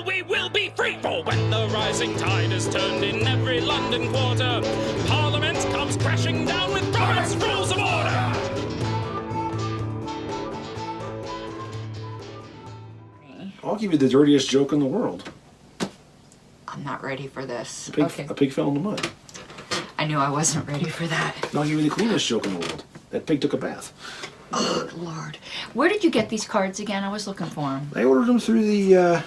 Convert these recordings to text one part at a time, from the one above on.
we will be free. For when the rising tide is turned in every London quarter, Parliament comes crashing down with Robert's Rules of Order. I'll give you the dirtiest joke in the world. I'm not ready for this. A pig fell in the mud. I knew I wasn't ready for that. And I'll give you the cleanest joke in the world. That pig took a bath. Oh, Lord. Where did you get these cards again? I was looking for them. I ordered them through the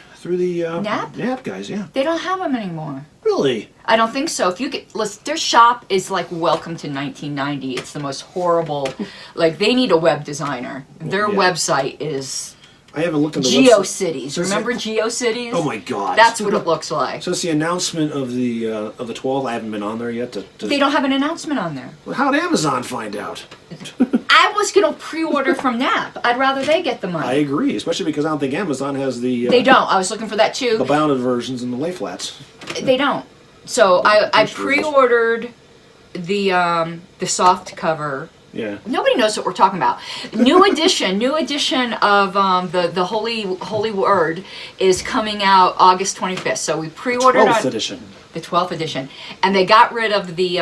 Nap guys, yeah. They don't have them anymore. Really? I don't think so. If you get, listen, their shop is like welcome to 1990. It's the most horrible. Like, they need a web designer. Their website is I haven't looked at the GeoCities. Remember GeoCities? Oh my God! That's what it looks like. So it's the announcement of the 12th. I haven't been on there yet. They don't have an announcement on there. Well, how'd Amazon find out? I was gonna pre-order from Nap. I'd rather they get the money. I agree, especially because I don't think Amazon has the. They don't. I was looking for that too. The bounded versions and the lay flats. They don't. So I pre-ordered the soft cover. Yeah. Nobody knows what we're talking about. New edition of the Holy Word is coming out August 25th. So we pre-ordered 12th edition. The 12th edition, and they got rid of the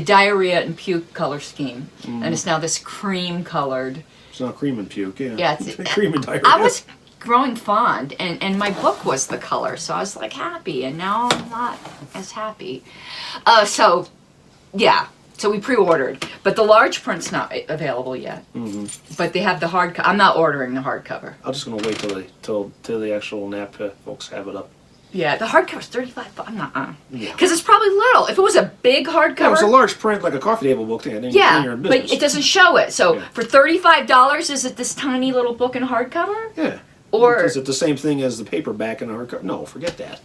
diarrhea and puke color scheme, and it's now this cream colored. It's not cream and puke. Yeah. Yeah, it's cream and diarrhea. I was growing fond, and my book was the color, so I was like happy, and now I'm not as happy. So we pre-ordered, but the large print's not available yet. But they have the hard. I'm not ordering the hardcover. I'm just gonna wait till the actual Nap folks have it up. Yeah, the hardcover's $35. I'm not, Yeah. because it's probably little. If it was a big hardcover, Yeah, it was a large print, like a coffee table book thing. yeah, you're in but business. it doesn't show it. So for $35, is it this tiny little book in hardcover? Yeah. Or is it the same thing as the paperback and the hardcover? No, forget that.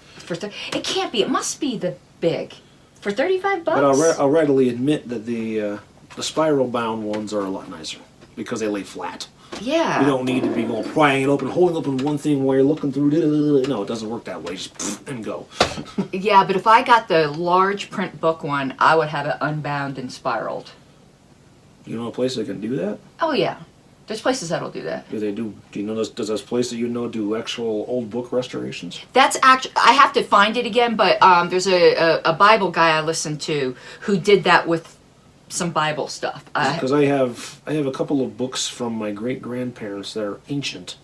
It can't be. It must be the big. For $35. But I'll readily admit that the spiral bound ones are a lot nicer because they lay flat. Yeah. You don't need to be going prying it open, holding open one thing while you're looking through. No, it doesn't work that way. Just and go. Yeah, but if I got the large print book one, I would have it unbound and spiraled. You know a place that can do that? Oh yeah, there's places that'll do that. Do they do? Do you know? Does this place that you know do actual old book restorations? That's actually. I have to find it again, but there's a Bible guy I listened to who did that with some Bible stuff. Because I have a couple of books from my great grandparents that are ancient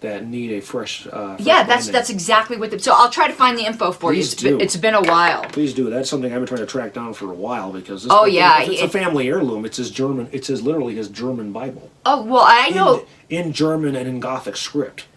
that need a fresh. Yeah, that's exactly what. So I'll try to find the info for you. It's been a while. Please do. That's something I've been trying to track down for a while because. It's a family heirloom. It's his German. It's literally his German Bible. Oh well, I know. In German and in Gothic script.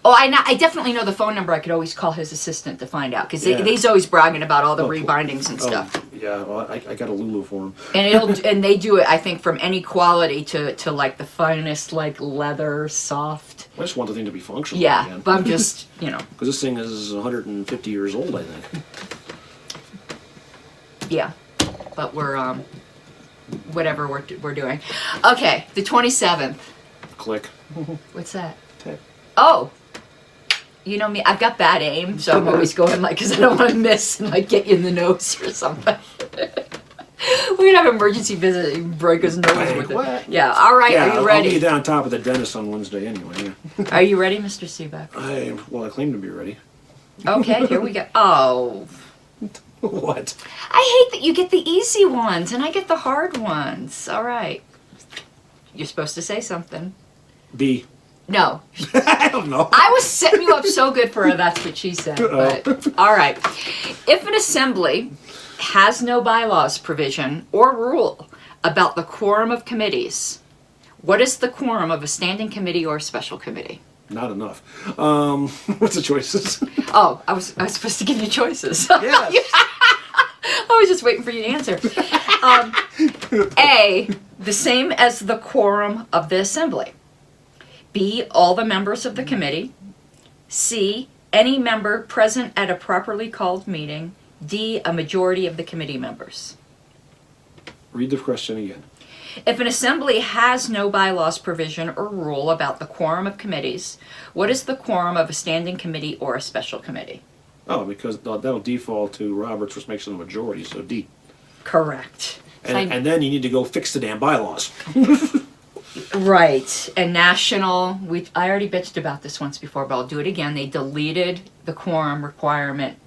Oh, I definitely know the phone number. I could always call his assistant to find out because he's always bragging about all the rebindings and stuff. Yeah, well, I got a Lulu for him. And they do it, I think, from any quality to like the finest, like leather, soft. I just want the thing to be functional. Yeah, again. but I'm just, because this thing is 150 years old, I think. Yeah, but we're whatever we're doing. Okay, the 27th. Click. What's that? Tick. Oh. You know me, I've got bad aim, so I'm always going like, because I don't want to miss and like get you in the nose or something. We're going to have an emergency visit and break his nose with it. Yeah, all right, are you ready? I'll be down top of the dentist on Wednesday anyway, yeah. Are you ready, Mr. Seebeck? I claim to be ready. Okay, here we go. Oh. What? I hate that you get the easy ones and I get the hard ones. All right. You're supposed to say something. B. No. I don't know. I was setting you up so good for her, that's what she said. But, all right. If an assembly has no bylaws provision or rule about the quorum of committees, what is the quorum of a standing committee or a special committee? Not enough. What's the choices? Oh, I was supposed to give you choices. Yes. I was just waiting for you to answer. A, the same as the quorum of the assembly. B, all the members of the committee. C, any member present at a properly called meeting. D, a majority of the committee members. Read the question again. If an assembly has no bylaws provision or rule about the quorum of committees, what is the quorum of a standing committee or a special committee? Oh, because that'll default to Robert's, which makes it a majority, so D. Correct. And then you need to go fix the damn bylaws. Right. And national, I already bitched about this once before, but I'll do it again. They deleted the quorum requirement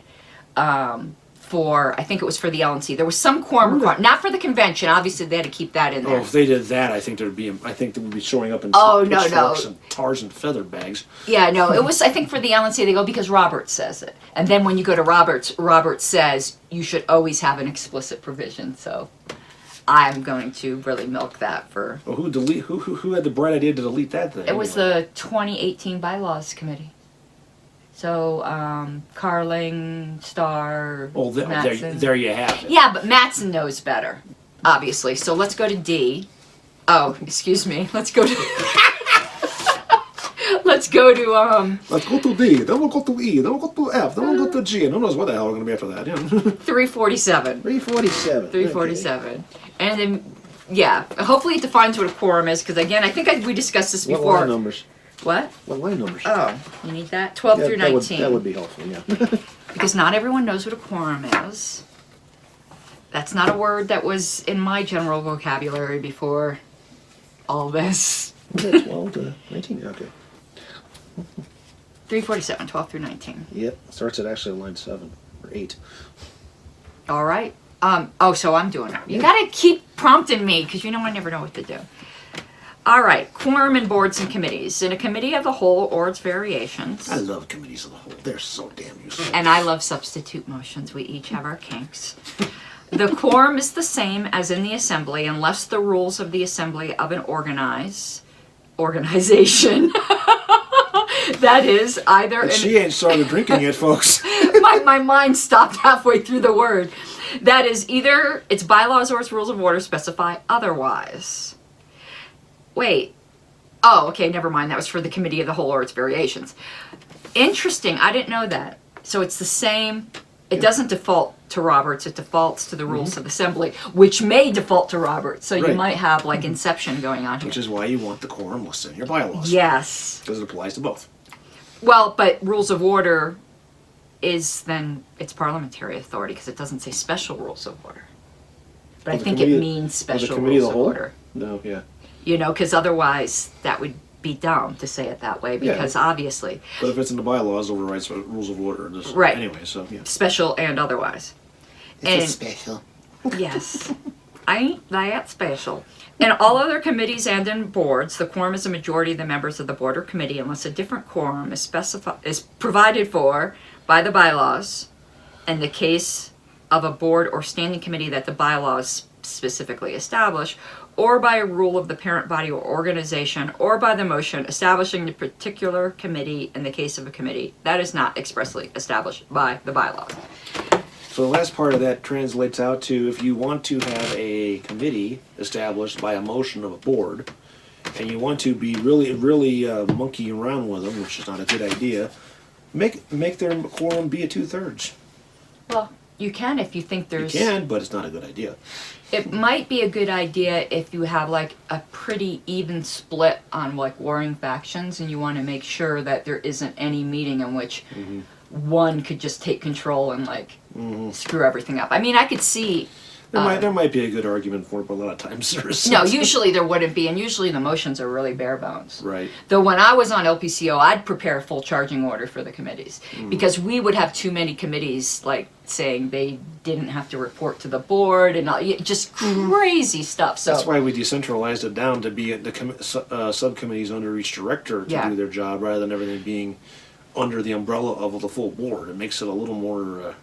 for, I think it was for the LNC. There was some quorum requirement, not for the convention. Obviously, they had to keep that in there. Oh, if they did that, I think they would be showing up in pitchforks and tars and feather bags. Yeah, no, it was, I think for the LNC, they go, because Robert says it. And then when you go to Robert says you should always have an explicit provision, so I'm going to really milk that for... Well, who had the bright idea to delete that thing? It was the 2018 Bylaws Committee. So, Carling, Starr, Mattson. There you have it. Yeah, but Mattson knows better, obviously. So let's go to D. Oh, excuse me. Let's go to... Let's go to, Let's go to D, then we'll go to E, then we'll go to F, then we'll go to G, and who knows what the hell we're going to be after that. Yeah. 347. 347. 347. Okay. And then, yeah, hopefully it defines what a quorum is, because again, I think we discussed this before. What line numbers? What? What line numbers? Oh, you need that? 12 through 19. That would be helpful, yeah. Because not everyone knows what a quorum is. That's not a word that was in my general vocabulary before all this. 12 to 19, okay. 347, 12 through 19. Yep, starts at actually line 7 or 8. All right. So I'm doing it. You gotta keep prompting me, because you know I never know what to do. All right, quorum and boards and committees. In a committee of the whole or its variations. I love committees of the whole. They're so damn useful. And I love substitute motions. We each have our kinks. The quorum is the same as in the assembly unless the rules of the assembly of an organization that is either... She ain't started drinking yet, folks. my mind stopped halfway through the word. That is either its bylaws or its rules of order specify otherwise. Wait. Oh, okay, never mind. That was for the committee of the whole or its variations. Interesting. I didn't know that. So it's the same. It doesn't default to Roberts. It defaults to the rules of assembly, which may default to Roberts. So you might have like inception going on here. Which is why you want the quorum listed in your bylaws. Yes. Because it applies to both. Well, but rules of order is then it's parliamentary authority because it doesn't say special rules of order. But I think it means special rules of order. No, yeah. You know, because otherwise that would be dumb to say it that way because obviously. But if it's in the bylaws, overrides rules of order. Right. Anyway, so yeah. Special and otherwise. It's special. Yes. Ain't that special. In all other committees and in boards, the quorum is a majority of the members of the board or committee unless a different quorum is provided for by the bylaws in the case of a board or standing committee that the bylaws specifically establish, or by a rule of the parent body or organization, or by the motion establishing the particular committee in the case of a committee that is not expressly established by the bylaws. So the last part of that translates out to if you want to have a committee established by a motion of a board, and you want to be really monkey around with them, which is not a good idea, make their quorum be a 2/3. Well, you can if you think there's... You can, but it's not a good idea. It might be a good idea if you have like a pretty even split on like warring factions and you want to make sure that there isn't any meeting in which one could just take control and like screw everything up. I mean, I could see... There might be a good argument for it, but a lot of times there is. No, usually there wouldn't be, and usually the motions are really bare bones. Right. Though when I was on LPCO, I'd prepare a full charging order for the committees because we would have too many committees like saying they didn't have to report to the board and all, just crazy stuff. So that's why we decentralized it down to be the subcommittees under each director to do their job rather than everything being under the umbrella of the full board. It makes it a little more,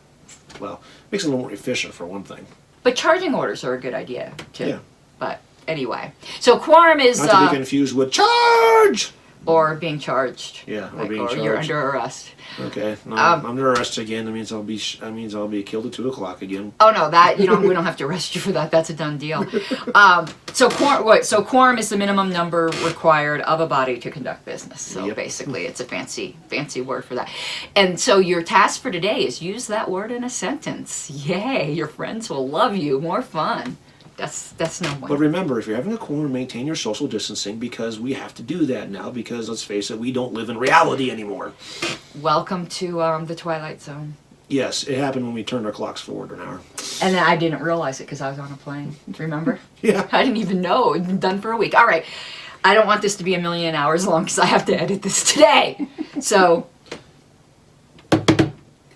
makes it a little more efficient for one thing. But charging orders are a good idea, too. Yeah. But anyway. So quorum is... Not to be confused with charge! Or being charged. Yeah, or being charged. Or you're under arrest. Okay. No, I'm under arrest again. That means I'll be killed at 2 o'clock again. Oh, no, we don't have to arrest you for that. That's a done deal. So quorum is the minimum number required of a body to conduct business. So basically, it's a fancy word for that. And so your task for today is use that word in a sentence. Yay! Your friends will love you. More fun. That's no one. But remember, if you're having a quorum, maintain your social distancing because we have to do that now because, let's face it, we don't live in reality anymore. Welcome to the Twilight Zone. Yes, it happened when we turned our clocks forward an hour. And I didn't realize it because I was on a plane. Remember? Yeah. I didn't even know. It'd been done for a week. All right. I don't want this to be a million hours long because I have to edit this today. So,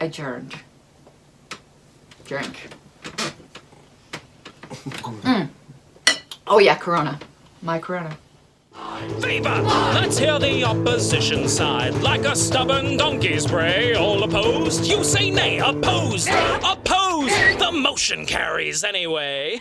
adjourned. Drink. Oh yeah, Corona. My Corona. Favor! Let's hear the opposition side. Like a stubborn donkey's bray. All opposed? You say nay. Opposed! Opposed! The motion carries anyway.